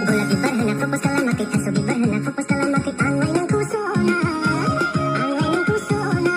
Bola Bibar hendak fokus kalan makit Thaso Bibar hendak fokus kalan makit angay ng puso na angay ng puso na.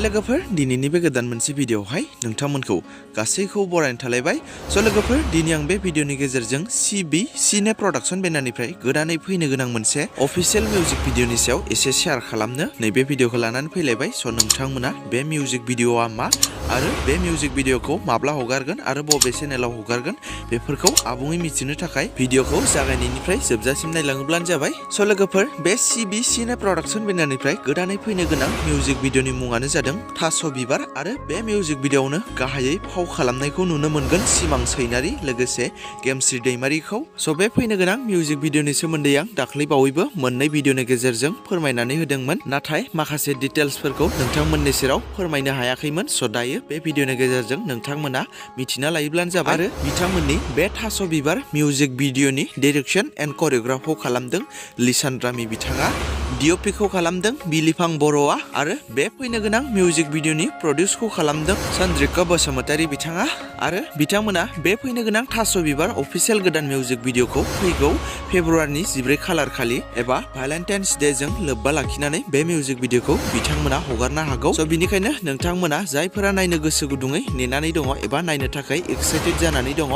लोगोफोर दिनैनि बे गोदान मोनसे भिडिअआवहाय नोंथांमोनखौ गासैखौ बरायनो थालायबाय। लोगोफोर दिनै आं बे भिडिअनि गेजेरजों सिबि सिने प्रडाक्शन बेनारनिफ्राय गोदानै फैनो गोनां मोनसे अफिसियेल मिउजिक भिडिअनि सायाव एसे शेयार खालामनो नैबे भिडिअखौ लानानै फैलायबाय। नोंथांमोना बे मिउजिक भिडिअआ मा आरो बे मिउजिक भिडिअखौ माब्ला हगारगोन आरो बबे चेनेलाव हगारगोन बेफोरखौ आबुङै मिथिनो थाखाय भिडिअखौ जागायनायनिफ्राय जोबजासिम नायलाङोब्लानो जाबाय। लोगोफोर बे सिबि सिने प्रडाक्शन बेनारनिफ्राय गोदानै फैनो गोनां मिउजिक भिडिअनि मुङानो जादों थास' बिबार आरो बे मिउजिक भिडिअआवनो गाहायै फाव खालामनायखौ नुनो मोनगोन सिमां सैनारि लोगोसे गेमस्रि दैमारिखौ। बे फैनो गोनां मिउजिक भिडिअनि सोमोन्दै आं दाख्लै बावैबो मोननै भिडिअनि गेजेरजों फोरमायनानै होदोंमोन, नाथाय माखासे डिटेल्सफोरखौ नोंथांमोननि सेराव फोरमायनो हायाखैमोन। दायो बे भिडिअनि गेजेरजं नोंथांमोना मिथिना लायोब्लानो जाबाय। आरो बिथांमोननि बे थास' बिबार मिउजिक भिडिअनि डाइरेक्शन एन्ड करिय'ग्राफखौ खालामदों लिसानद्रामि बिथाङा, डिअपिखौ खालामदों बिलिफां बर'आ आरो बे फैनो गोनां मिउजिक भिडिअनि प्रडिउसखौ खालामदों चन्द्रिका बसुमतारी बिथाङा। आरो बिथांमोना बे फैनो गोनां थास' बिबार अफिसियेल गोदान मिउजिक भिडिअखौ फैगौ फेब्रुवारिनि 14 खालार खालि एबा भ्यालेन्टाइन्स डे जों लोब्बा लाखिनानै बे मिउजिक भिडिअखौ बिथांमोना हगारनो हागौ। बिनिखायनो नोंथांमोना जायफोरा नायनो गोसो गुदुङै नेनानै दङ एबा नायनो थाखाय एक्साइटेड जानानै दङ,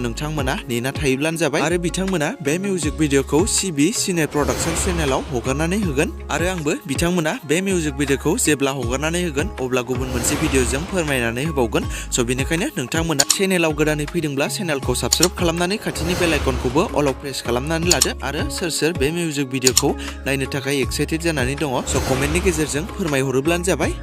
नोंथांमोना नेना थायोब्लानो जाबाय। आरो बिथांमोना बे मिउजिक भिडिअखौ सिबि सिने प्रडाक्शन चेनेलाव हगारनानै होगोन आरो आंबो बिथांमोना बे मिउजिक भिडिअखौ जेब्ला हगारनानै होगोन अब्ला गुबुन मोनसे भिडिअजों फोरमायनानै होबावगोन। बेनिखायनो नोंथांमोना चेनेलाव गोदानै फैदोंब्ला चेनेलखौ साबस्क्राइब खालामनानै खाथिनि बेल आइकनखौबो अल प्रेस खालामनानै लादो आरो सोर सोर बे मिउजिक भिडिअखौ नायनो थाखाय एक्साइटेड जानानै दङ कमेन्टनि गेजेरजों फोरमायहरोब्लानो जाबाय।